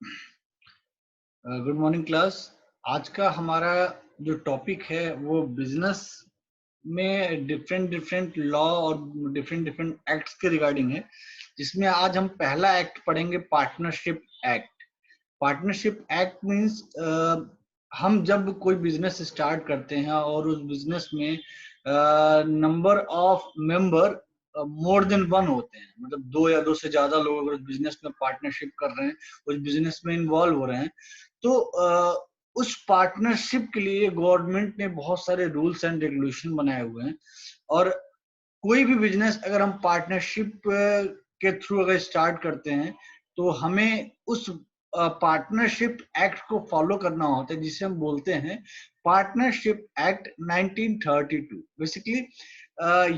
Good morning class. आज का हमारा जो टॉपिक है वो बिजनेस में डिफरेंट डिफरेंट लॉ और डिफरेंट डिफरेंट एक्ट्स के रिगार्डिंग है, जिसमें आज हम पहला एक्ट पढ़ेंगे, partnership act. Partnership act means हम जब कोई बिजनेस स्टार्ट करते हैं और उस बिजनेस में number of member more than one होते हैं, मतलब दो या दो से ज्यादा लोग अगर उस बिजनेस में पार्टनरशिप कर रहे हैं, उस बिजनेस में इन्वॉल्व हो रहे हैं, तो उस पार्टनरशिप के लिए गवर्नमेंट ने बहुत सारे रूल्स एंड रेगुलेशन बनाए हुए हैं। और कोई भी बिजनेस अगर हम पार्टनरशिप के थ्रू अगर स्टार्ट करते हैं तो हमें उस पार्टनरशिप एक्ट को फॉलो करना होता है, जिसे हम बोलते हैं पार्टनरशिप एक्ट 1932। बेसिकली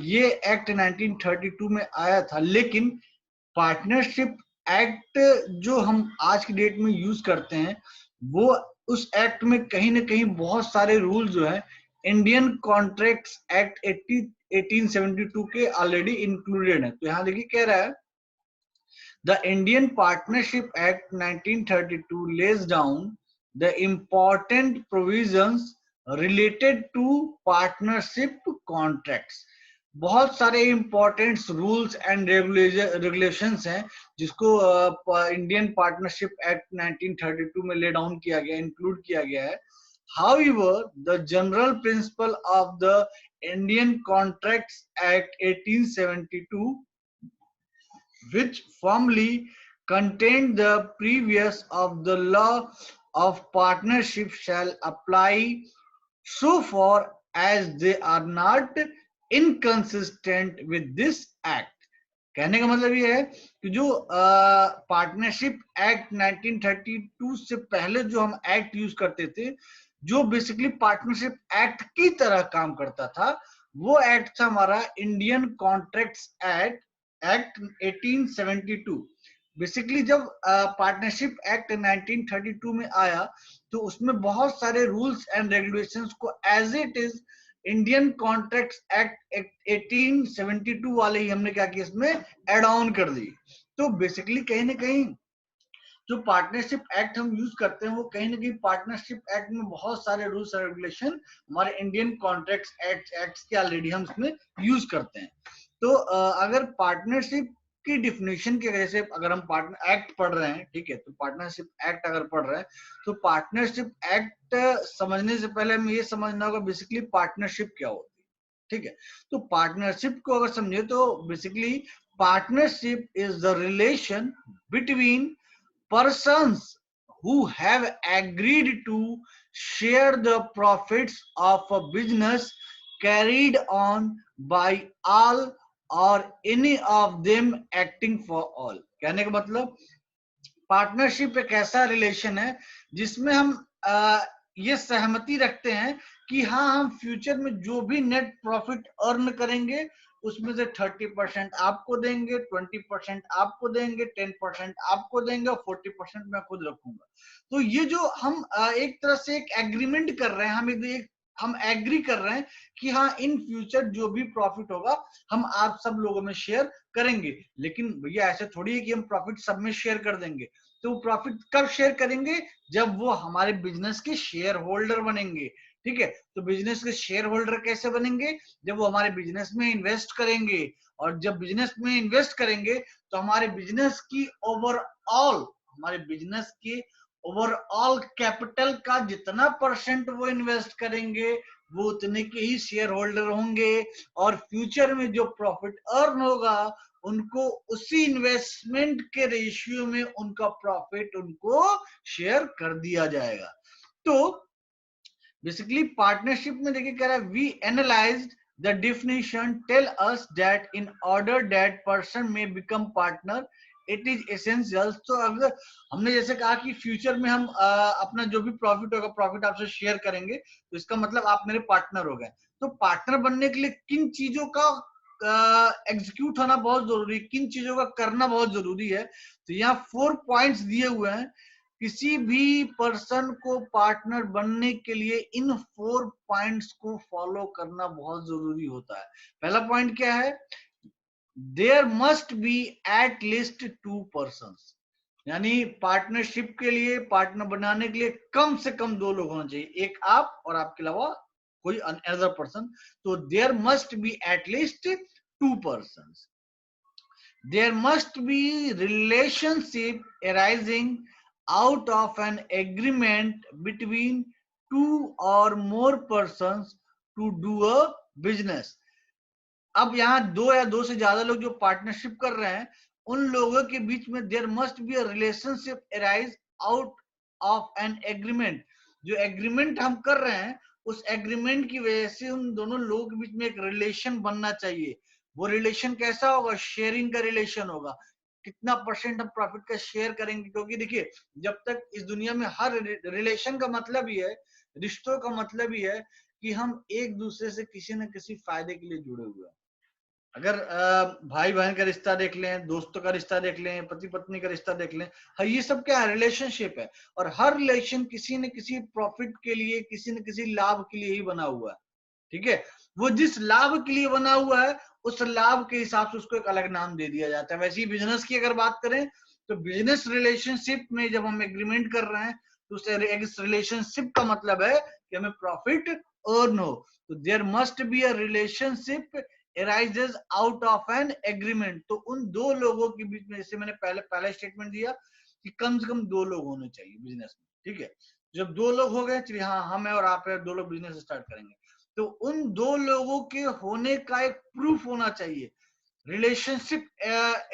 ये एक्ट 1932 में आया था, लेकिन पार्टनरशिप एक्ट जो हम आज की डेट में यूज करते हैं वो उस एक्ट में कहीं ना कहीं बहुत सारे रूल जो है इंडियन कॉन्ट्रैक्ट्स एक्ट 1872 के ऑलरेडी इंक्लूडेड है। तो यहाँ देखिए कह रहा है, the Indian partnership act 1932 lays down the important provisions related to partnership contracts। बहुत सारे इंपॉर्टेंट रूल्स एंड रेगुलेशंस हैं जिसको इंडियन पार्टनरशिप एक्ट 1932 में ले डाउन किया गया, इंक्लूड किया गया है। However, the general principle of the Indian Contracts Act 1872, which firmly contained the previous of the law of partnership, shall apply so far as they are not inconsistent with this act। कहने का मतलब ये है कि जो partnership act 1932 से पहले जो हम एक्ट यूज करते थे, जो बेसिकली पार्टनरशिप एक्ट की तरह काम करता था, वो एक्ट था हमारा इंडियन कॉन्ट्रैक्ट्स एक्ट 1872। बेसिकली जब पार्टनरशिप एक्ट 1932 में आया तो उसमें बहुत सारे रूल्स एंड रेगुलेशंस को as it is Indian contracts act 1872 वाले ही हमने क्या किया, इसमें एड ऑन कर दी। तो बेसिकली कहीं ना कहीं जो पार्टनरशिप एक्ट हम यूज करते हैं वो कहीं ना कहीं पार्टनरशिप एक्ट में बहुत सारे रूल्स एंड रेगुलेशन हमारे इंडियन कॉन्ट्रैक्ट्स एक्ट के ऑलरेडी हम इसमें यूज करते हैं। तो अगर पार्टनरशिप की डिफिनेशन की वजह से अगर हम पार्टनर एक्ट पढ़ रहे हैं, ठीक है, तो पार्टनरशिप एक्ट अगर पढ़ रहे हैं तो पार्टनरशिप एक्ट समझने से पहले हमें ये समझना होगा बेसिकली पार्टनरशिप क्या होती है। ठीक है, तो पार्टनरशिप को अगर समझे तो basically partnership is the relation between persons who have agreed to share the profits of a business carried on by all or any of them acting for all। कहने का मतलब पार्टनरशिप एक ऐसा रिलेशन है जिसमें हम ये सहमति रखते हैं कि हाँ, हम फ्यूचर में जो भी नेट प्रॉफिट अर्न करेंगे उसमें से 30% आपको देंगे, 20% आपको देंगे, 10% आपको देंगे और 40% मैं खुद रखूंगा। तो ये जो हम एक तरह से एक एग्रीमेंट कर रहे हैं, हम एग्री कर रहे हैं कि हाँ, इन फ्यूचर जो भी प्रॉफिट होगा हम आप सब लोगों में शेयर करेंगे। लेकिन भैया ऐसे थोड़ी है कि हम प्रॉफिट सब में शेयर कर देंगे। तो प्रॉफिट कब शेयर करेंगे? जब वो हमारे बिजनेस के शेयर होल्डर बनेंगे। ठीक है, तो बिजनेस के शेयर होल्डर कैसे बनेंगे? जब वो हमारे बिजनेस में इन्वेस्ट करेंगे, और जब बिजनेस में इन्वेस्ट करेंगे तो हमारे बिजनेस की ओवरऑल कैपिटल का जितना परसेंट वो इन्वेस्ट करेंगे वो उतने के ही शेयर होल्डर होंगे, और फ्यूचर में जो प्रॉफिट अर्न होगा उनको उसी इन्वेस्टमेंट के रेशियो में उनका प्रॉफिट उनको शेयर कर दिया जाएगा। तो बेसिकली पार्टनरशिप में देखिए कह रहा है, we analysed the definition tell us that in order that person may become partner it is essential. तो अगर हमने जैसे कहा कि फ्यूचर में हम अपना जो भी प्रॉफिट होगा प्रॉफिट आपसे शेयर करेंगे, तो इसका मतलब आप मेरे पार्टनर हो गए। तो पार्टनर बनने के लिए किन चीजों का एग्जीक्यूट होना बहुत जरूरी है, किन चीजों का करना बहुत जरूरी है? तो यहाँ 4 पॉइंट्स दिए हुए हैं। किसी भी पर्सन को पार्टनर बनने के लिए इन 4 पॉइंट्स को फॉलो करना बहुत जरूरी होता है। पहला पॉइंट क्या है? There must be at least 2 persons. यानी पार्टनरशिप के लिए, पार्टनर बनाने के लिए कम से कम 2 लोग होना चाहिए, एक आप और आपके अलावा कोई अनदर पर्सन। तो there must be at least 2 persons. There must be relationship arising out of an agreement between 2 or more persons to do a business. अब यहाँ 2 या 2 से ज्यादा लोग जो पार्टनरशिप कर रहे हैं, उन लोगों के बीच में there must be a relationship arise out of an agreement. जो एग्रीमेंट हम कर रहे हैं, उस एग्रीमेंट की वजह से उन दोनों लोगों के बीच में एक रिलेशन बनना चाहिए। वो रिलेशन कैसा होगा? शेयरिंग का रिलेशन होगा। कितना परसेंट हम प्रॉफिट का शेयर करेंगे, क्योंकि देखिए, जब तक इस दुनिया में हर रिलेशन का मतलब ही है, रिश्तों का मतलब ही है कि हम एक दूसरे से किसी न किसी फायदे के लिए जुड़े हुए हैं। अगर भाई बहन का रिश्ता देख लें, दोस्तों का रिश्ता देख लें, पति पत्नी का रिश्ता देख लें, हाँ, ये सब क्या है? रिलेशनशिप है। और हर रिलेशन किसी न किसी प्रॉफिट के लिए, किसी न किसी लाभ के लिए ही बना हुआ है। ठीक है, वो जिस लाभ के लिए बना हुआ है, उस लाभ के हिसाब से उसको एक अलग नाम दे दिया जाता है। वैसे ही बिजनेस की अगर बात करें, तो बिजनेस रिलेशनशिप में जब हम एग्रीमेंट कर रहे हैं, तो उस रिलेशनशिप का मतलब है कि हमें प्रॉफिट अर्न हो। तो there must be a relationship arises out of an agreement। तो उन 2 लोगों के बीच में, जैसे मैंने पहले स्टेटमेंट दिया कि कम से कम 2 लोग होने चाहिए बिजनेस में। ठीक है, जब 2 लोग हो गए, चलिए हाँ, हम है और आप है, 2 लोग बिजनेस स्टार्ट करेंगे, तो उन 2 लोगों के होने का एक प्रूफ होना चाहिए, रिलेशनशिप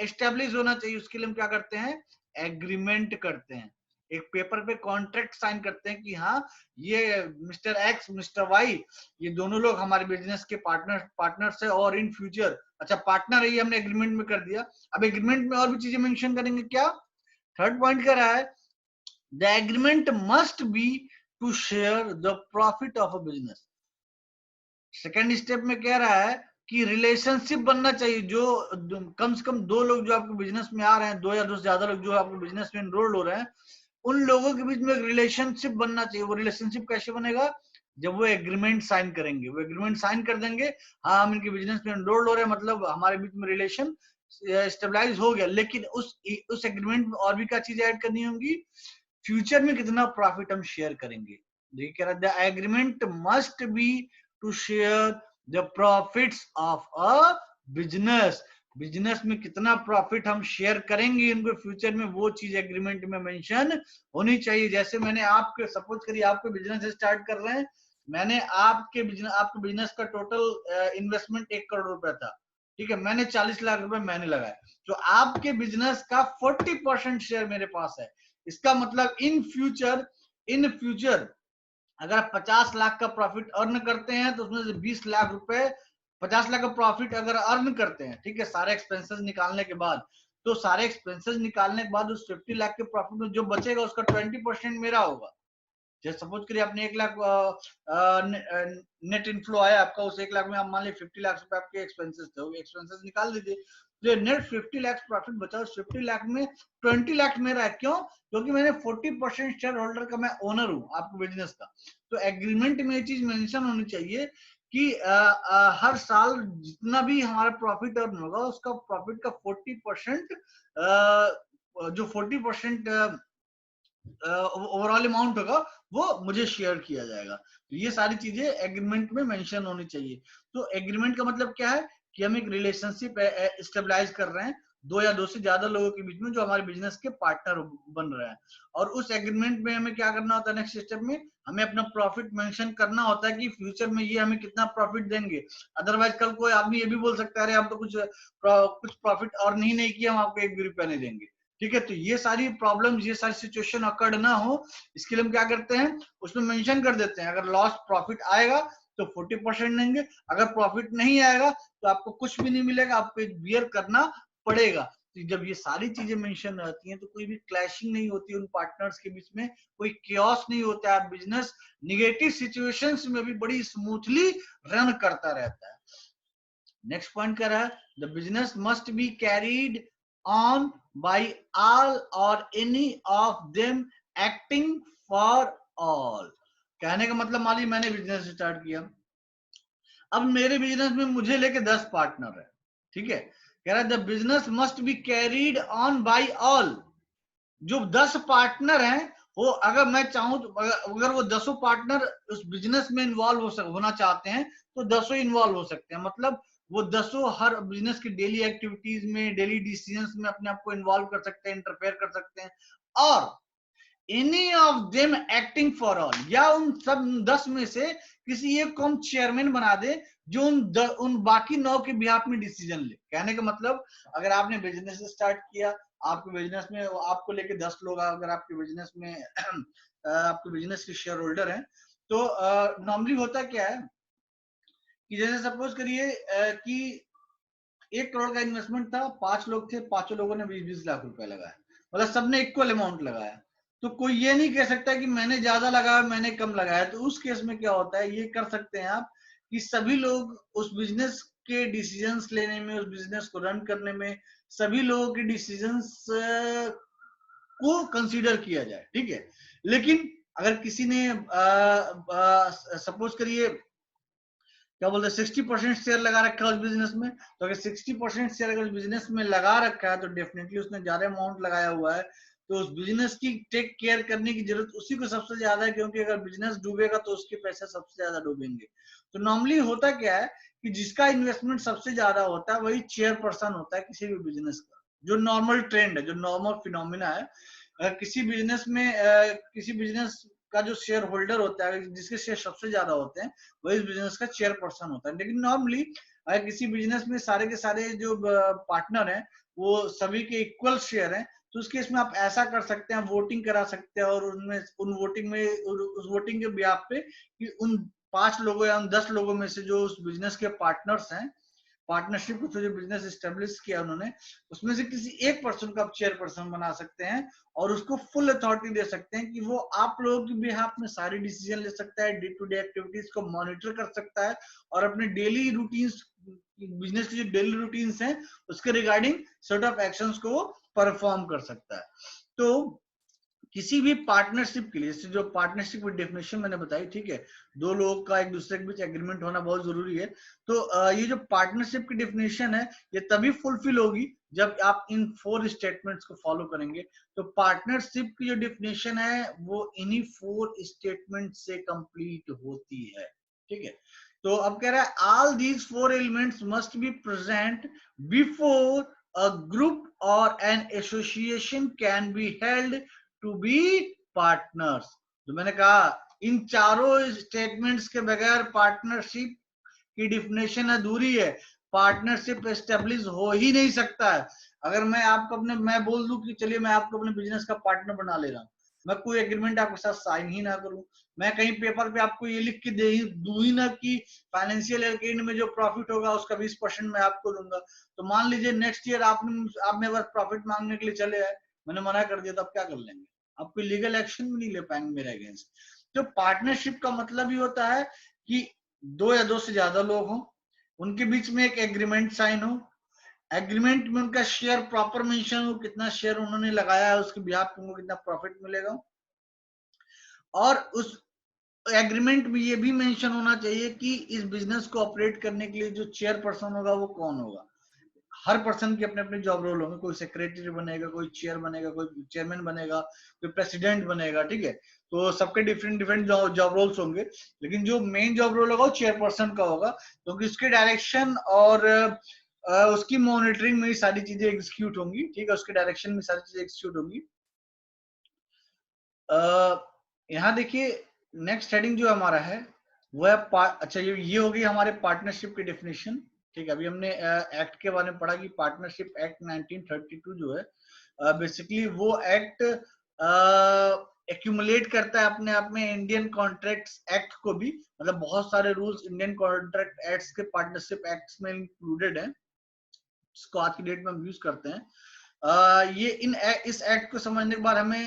एस्टेब्लिश होना चाहिए। उसके लिए हम क्या करते हैं? एग्रीमेंट करते हैं, एक पेपर पे कॉन्ट्रैक्ट साइन करते हैं कि हाँ, ये मिस्टर एक्स, मिस्टर वाई, ये दोनों लोग हमारे बिजनेस के पार्टनर्स है, और इन फ्यूचर, अच्छा पार्टनर है, ये हमने एग्रीमेंट में कर दिया। अब एग्रीमेंट में और भी चीजें मेंशन करेंगे। क्या थर्ड पॉइंट कह रहा है? The agreement must be to share the profit of a business. Second step में कह रहा है कि रिलेशनशिप बनना चाहिए, जो कम से कम 2 लोग जो आपके बिजनेस में आ रहे हैं, 2 या 2 से ज्यादा लोग जो आपके बिजनेस में एनरोल्ड हो रहे हैं, उन लोगों के बीच में एक रिलेशनशिप बनना चाहिए। वो रिलेशनशिप कैसे बनेगा? जब वो एग्रीमेंट साइन करेंगे, वो एग्रीमेंट साइन कर देंगे, हाँ हम इनके बिजनेस में एनरोल्ड हो रहे हैं, मतलब हमारे बीच में रिलेशन स्टेबलाइज हो गया। लेकिन उस एग्रीमेंट में और भी क्या चीजें ऐड करनी होंगी? फ्यूचर में कितना प्रॉफिट हम शेयर करेंगे। देखिए कह रहा है, the agreement must be to share the profits of a business. Business में कितना प्रॉफिट हम शेयर करेंगे इनको फ्यूचर में, वो चीज एग्रीमेंट में मेंशन होनी चाहिए। जैसे मैंने आपके, सपोज करिए आपके बिजनेस स्टार्ट कर रहे हैं, मैंने आपके बिजनेस का टोटल इन्वेस्टमेंट 1 करोड़ रुपया था। ठीक है, मैंने 40 लाख रुपए मैंने लगाए, तो आपके बिजनेस का 40% शेयर मेरे पास है। इसका मतलब इन फ्यूचर अगर आप 50 लाख का प्रॉफिट अर्न करते हैं, तो उसमें से 20 लाख रुपए, 50 लाख का प्रॉफिट अगर अर्न करते हैं, ठीक है, सारे एक्सपेंसेस निकालने के बाद, तो सारे एक्सपेंसेस निकालने के बाद उस 50 लाख के प्रॉफिट में जो बचेगा उसका 20% मेरा होगा। जैसे सपोज करिए आपने 1 लाख नेट इनफ्लो आया आपका, उस 1 लाख में आप मान लीजिए 50 लाख रुपए आपके एक्सपेंसेस थे, एक्सपेंसेस निकाल दीजिए, तो नेट 50 लाख प्रॉफिट बचा। उस 50 लाख में 20 लाख मेरा है। क्यों? क्योंकि मैंने 40% शेयर होल्डर का मैं ओनर हूं आपके बिजनेस का। तो एग्रीमेंट में ये चीज मेंशन होनी चाहिए कि हर साल जितना भी हमारा प्रॉफिट अर्न होगा, उसका प्रॉफिट का 40%, जो 40% ओवरऑल अमाउंट होगा, वो मुझे शेयर किया जाएगा। तो ये सारी चीजें एग्रीमेंट में मेंशन होनी चाहिए। तो एग्रीमेंट का मतलब क्या है? कि हम एक रिलेशनशिप स्टेबलाइज कर रहे हैं 2 या 2 से ज्यादा लोगों के बीच में, जो हमारे बिजनेस के पार्टनर बन रहे हैं। और उस एग्रीमेंट में हमें क्या करना होता है? नेक्स्ट स्टेप में हमें अपना प्रॉफिट मेंशन करना होता है कि फ्यूचर में ये हमें कितना प्रॉफिट देंगे। अदरवाइज कल कोई आदमी ये भी बोल सकता है, अरे हम तो कुछ प्रॉफिट अर्न ही नहीं किया, हम आपको 1 भी रुपया नहीं देंगे। ठीक है, तो ये सारी प्रॉब्लम, ये सारी सिचुएशन अकर्ड ना हो, इसके लिए हम क्या करते हैं? उसमें मेंशन कर देते हैं, अगर लॉस प्रॉफिट आएगा तो 40% देंगे, अगर प्रॉफिट नहीं आएगा तो आपको कुछ भी नहीं मिलेगा, आपको एक बियर करना पड़ेगा। तो जब ये सारी चीजें मेंशन रहती हैं, तो कोई भी क्लैशिंग नहीं होती उन पार्टनर्स के बीच में, कोई केओस नहीं होता है, बिजनेस निगेटिव सिचुएशंस में भी बड़ी स्मूथली रन करता रहता है। नेक्स्ट पॉइंट कह रहा है, the business must be carried on by all or any of them acting for all. कहने का मतलब, मान लीजिए मैंने बिजनेस स्टार्ट किया, अब मेरे बिजनेस में मुझे लेके 10 पार्टनर है। ठीक है, कह रहा है the business must be carried on by all, जो 10 पार्टनर हैं वो, अगर मैं चाहूं तो अगर वो 10 पार्टनर उस बिजनेस में इन्वॉल्व होना चाहते हैं तो 10 इन्वॉल्व हो सकते हैं। मतलब वो 10 हर बिजनेस की डेली एक्टिविटीज में, डेली डिसीजंस में अपने आप को इन्वॉल्व कर सकते हैं, इंटरफेयर कर सकते हैं। और any of them acting for all, या उन सब 10 में से किसी एक को हम चेयरमैन बना दे जो उन बाकी 9 के बिहाफ में डिसीजन ले। कहने का मतलब, अगर आपने बिजनेस स्टार्ट किया, आपके बिजनेस में आपको लेके 10 लोग अगर आपके बिजनेस में आपके बिजनेस के शेयर होल्डर हैं, तो नॉर्मली होता क्या है कि जैसे सपोज करिए कि 1 करोड़ का इन्वेस्टमेंट था, 5 लोग थे, 5 लोगों ने 20-20 लाख रुपए लगाया, मतलब सबने इक्वल अमाउंट लगाया। तो कोई ये नहीं कह सकता कि मैंने ज्यादा लगाया मैंने कम लगाया। तो उस केस में क्या होता है, ये कर सकते हैं आप कि सभी लोग उस बिजनेस के डिसीजंस लेने में, उस बिजनेस को रन करने में सभी लोगों के डिसीजंस को कंसीडर किया जाए, ठीक है। लेकिन अगर किसी ने सपोज करिए क्या बोलते हैं 60% शेयर लगा रखा है उस बिजनेस में, तो अगर 60% शेयर अगर बिजनेस में लगा रखा है तो डेफिनेटली उसने ज्यादा अमाउंट लगाया हुआ है, तो उस बिजनेस की टेक केयर करने की जरूरत उसी को सबसे ज्यादा है, क्योंकि अगर बिजनेस डूबेगा तो उसके पैसे सबसे ज्यादा डूबेंगे। तो नॉर्मली होता क्या है कि जिसका इन्वेस्टमेंट सबसे ज्यादा होता है वही चेयरपर्सन होता है किसी भी बिजनेस का। जो नॉर्मल ट्रेंड है, जो नॉर्मल फिनोमिना है, किसी बिजनेस में किसी बिजनेस का जो शेयर होल्डर होता है, जिसके शेयर सबसे ज्यादा होते हैं, वही इस बिजनेस का चेयरपर्सन होता है। लेकिन नॉर्मली अगर किसी बिजनेस में सारे के सारे जो पार्टनर हैं वो सभी के इक्वल शेयर हैं, तो उस केस में आप ऐसा कर सकते हैं, वोटिंग करा सकते हैं, और उनमें उन वोटिंग में उस वोटिंग के बिहाफ पे कि उन 5 लोगों या उन 10 लोगों में से जो उस बिजनेस के पार्टनर्स हैं, पार्टनरशिप को जो बिजनेस एस्टेब्लिश किया उन्होंने, उसमें से किसी एक पर्सन को आप चेयरपर्सन बना सकते हैं और उसको फुल अथॉरिटी दे सकते हैं कि वो आप लोगों के बिहाफ में सारी डिसीजन ले सकता है, डे टू डे एक्टिविटीज को मॉनिटर कर सकता है, और अपने डेली रूटीन्स, बिजनेस की जो डेली रूटीन्स हैं उसके रिगार्डिंग सेट ऑफ एक्शंस को परफॉर्म कर सकता है। तो किसी भी पार्टनरशिप के लिए, जो पार्टनरशिप की डेफिनेशन मैंने बताई, ठीक है, 2 लोगों का एक दूसरे के बीच एग्रीमेंट होना बहुत जरूरी है। तो ये जो पार्टनरशिप की डेफिनेशन है ये तभी फुलफिल होगी जब आप इन 4 स्टेटमेंट्स को फॉलो करेंगे। तो पार्टनरशिप की जो डेफिनेशन है वो इन्हीं 4 स्टेटमेंट से कंप्लीट होती है, ठीक है। तो अब कह रहा है all these 4 elements must be present before a group or an association can be held to be partners. जो मैंने कहा, इन चारों स्टेटमेंट्स के बगैर पार्टनरशिप की डिफिनेशन अधूरी है, पार्टनरशिप एस्टेब्लिश हो ही नहीं सकता है। अगर मैं बोल दूं कि चलिए मैं आपको अपने बिजनेस का पार्टनर बना ले रहा हूं, मैं कोई एग्रीमेंट आपके साथ साइन ही ना करूं, मैं कहीं पेपर पे आपको ये लिख के दूं ही ना कि फाइनेंशियल एड में जो प्रॉफिट होगा उसका 20% मैं आपको दूंगा, तो मान लीजिए नेक्स्ट ईयर आप मेरे पास प्रॉफिट मांगने के लिए चले आए, मैंने मना कर दिया, तो आप क्या कर लेंगे? आप कोई लीगल एक्शन भी नहीं ले पाएंगे मेरे अगेंस्ट। तो पार्टनरशिप का मतलब ही होता है कि 2 या 2 से ज्यादा लोग हों, उनके बीच में एक एग्रीमेंट साइन हो, एग्रीमेंट में उनका शेयर प्रॉपर मेंशन हो, कितना शेयर उन्होंने लगाया है उसके बिहाफ पे उनको कितना प्रॉफिट मिलेगा, और उस एग्रीमेंट में ये भी मेंशन होना चाहिए कि इस बिजनेस को ऑपरेट करने के लिए जो चेयर पर्सन होगा वो कौन होगा। हर पर्सन के अपने अपने जॉब रोल होंगे, कोई सेक्रेटरी बनेगा, कोई चेयर बनेगा, कोई चेयरमैन बनेगा, कोई प्रेसिडेंट बनेगा, ठीक है। तो सबके डिफरेंट डिफरेंट जॉब रोल्स होंगे, लेकिन जो मेन जॉब रोल होगा वो चेयरपर्सन का होगा, क्योंकि उसके डायरेक्शन और उसकी मॉनिटरिंग में सारी चीजें एग्जीक्यूट होंगी, ठीक है, उसके डायरेक्शन में सारी चीजें एग्जीक्यूट होंगी। यहाँ देखिए नेक्स्ट हेडिंग जो हमारा है वो है अच्छा, ये होगी हमारे पार्टनरशिप की डेफिनेशन, ठीक है। अभी हमने एक्ट के बारे में पढ़ा कि पार्टनरशिप एक्ट 1932 जो है बेसिकली वो एक्ट एक्यूमुलेट करता है अपने आप में इंडियन कॉन्ट्रैक्ट्स एक्ट को भी, मतलब बहुत सारे रूल्स इंडियन कॉन्ट्रैक्ट एक्ट्स के पार्टनरशिप एक्ट्स में इंक्लूडेड है, जिसको आज की डेट में हम यूज करते हैं। ये इस एक्ट को समझने के बाद हमें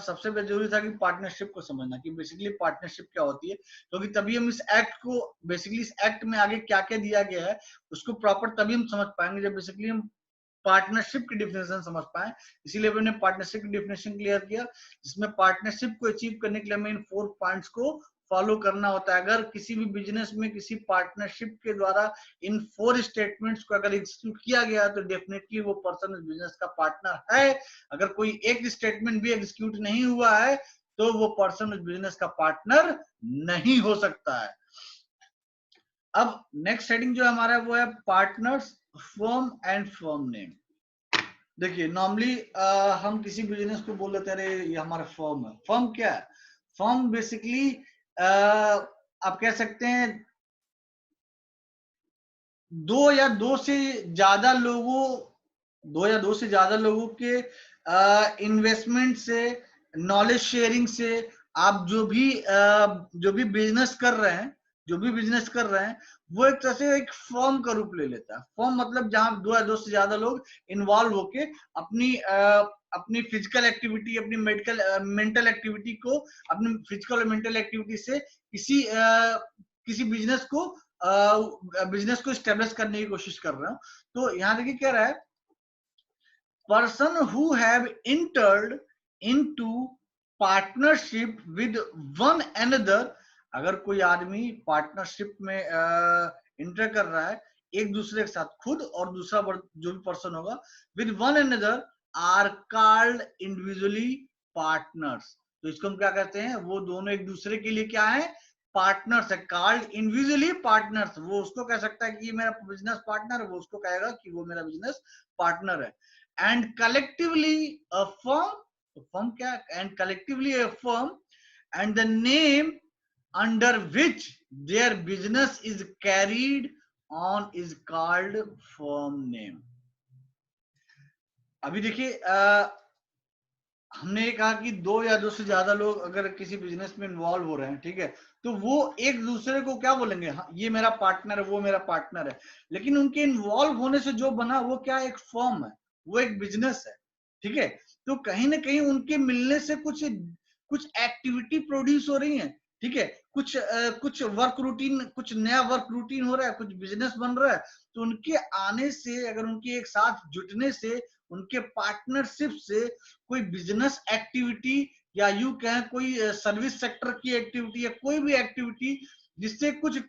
सबसे जरूरी था कि पार्टनरशिप को समझना कि बेसिकली पार्टनरशिप क्या होती है, क्योंकि तभी हम इस एक्ट को बेसिकली इस एक्ट में आगे क्या क्या दिया गया है उसको प्रॉपर तभी हम समझ पाएंगे जब बेसिकली हम पार्टनरशिप की डिफिनेशन समझ पाए। इसीलिए मैंने पार्टनरशिप की डिफिनेशन क्लियर किया, जिसमें पार्टनरशिप को अचीव करने के लिए हमें इन 4 पॉइंट्स को फॉलो करना होता है। अगर किसी भी बिजनेस में किसी पार्टनरशिप के द्वारा इन 4 स्टेटमेंट्स को अगर एग्जीक्यूट किया गया तो डेफिनेटली वो पर्सन उस बिजनेस का पार्टनर है। अगर कोई एक स्टेटमेंट भी एग्जीक्यूट नहीं हुआ है तो वो पर्सन उस बिजनेस का पार्टनर नहीं हो सकता है। अब नेक्स्ट हेडिंग जो हमारा वो है partners, firm and firm name. देखिए नॉर्मली हम किसी बिजनेस को बोल देते हैं अरे ये हमारा फर्म है। फर्म क्या है? फर्म बेसिकली आप कह सकते हैं दो या दो से ज्यादा लोगों के इन्वेस्टमेंट से, नॉलेज शेयरिंग से आप जो भी बिजनेस कर रहे हैं वो एक तरह से एक फर्म का रूप ले लेता है। फर्म मतलब जहां दो या दो से ज्यादा लोग इन्वॉल्व होके अपनी फिजिकल एक्टिविटी, अपनी मेंटल एक्टिविटी को, अपनी फिजिकल और मेंटल एक्टिविटी से किसी बिजनेस को स्टेब्लिश करने की कोशिश कर रहा हूं। तो यहां देखिए क्या रहा है, person who have entered into partnership with one another. अगर कोई आदमी पार्टनरशिप में इंटर कर रहा है एक दूसरे के साथ, खुद और दूसरा जो भी पर्सन होगा, with one another are called individually partners. तो इसको हम क्या कहते हैं, वो दोनों एक दूसरे के लिए क्या है, पार्टनर्स है। कॉल्ड इंडिविजुअली पार्टनर्स, वो उसको कह सकता है कि ये मेरा बिजनेस पार्टनर है, वो उसको कहेगा कि वो मेरा बिजनेस पार्टनर है। एंड कलेक्टिवली अ फर्म, तो फर्म क्या, and collectively a firm and the name under which their business is carried on is called firm name। अभी देखिए हमने ये कहा कि दो या दो से ज्यादा लोग अगर किसी बिजनेस में इन्वॉल्व हो रहे हैं, ठीक है, तो वो एक दूसरे को क्या बोलेंगे, हाँ ये मेरा पार्टनर है, वो मेरा पार्टनर है। लेकिन उनके इन्वॉल्व होने से जो बना वो क्या, एक फर्म है, वो एक बिजनेस है, ठीक है। तो कहीं ना कहीं उनके मिलने से कुछ एक्टिविटी प्रोड्यूस हो रही है, ठीक है, कुछ वर्क रूटीन, कुछ नया वर्क रूटीन हो रहा है, कुछ बिजनेस बन रहा है। तो उनके आने से, अगर उनके एक साथ जुटने से, उनके पार्टनरशिप से कोई बिजनेस एक्टिविटी या यू कहें कोई सर्विस सेक्टर की एक्टिविटी या कोई भी एक्टिविटी जिससे कुछ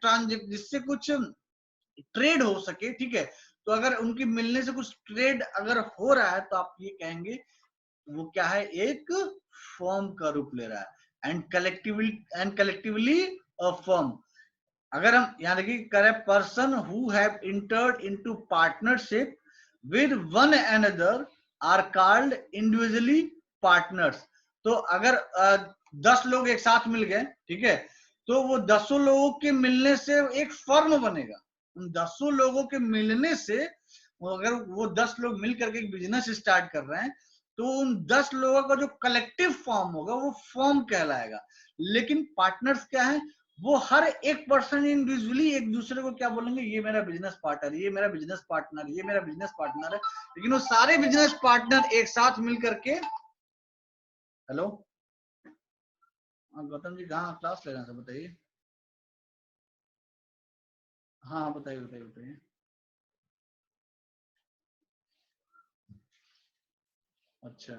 ट्रेड हो सके, ठीक है। तो अगर उनके मिलने से कुछ ट्रेड अगर हो रहा है तो आप ये कहेंगे वो क्या है, एक फर्म का रूप ले रहा है। And collectively a firm. अगर हम यहां देखिए करें, person who have entered into partnership with one another are called individually partners. तो अगर 10 लोग एक साथ मिल गए, ठीक है, तो वो 10 लोगों के मिलने से एक फर्म बनेगा। उन 10 लोगों के मिलने से, अगर वो 10 लोग मिलकर के एक बिजनेस स्टार्ट कर रहे हैं, तो उन 10 लोगों का जो कलेक्टिव फॉर्म होगा वो फर्म कहलाएगा। लेकिन पार्टनर्स क्या है, वो हर एक पर्सन इंडिविजुअली एक दूसरे को क्या बोलेंगे, ये मेरा बिजनेस पार्टनर, ये मेरा बिजनेस पार्टनर, ये मेरा बिजनेस पार्टनर है। लेकिन वो सारे बिजनेस पार्टनर एक साथ मिलकर के, हेलो गौतम जी कहाँ क्लास ले रहे हैं, बताइए। हाँ बताइए बताइए बताइए। अच्छा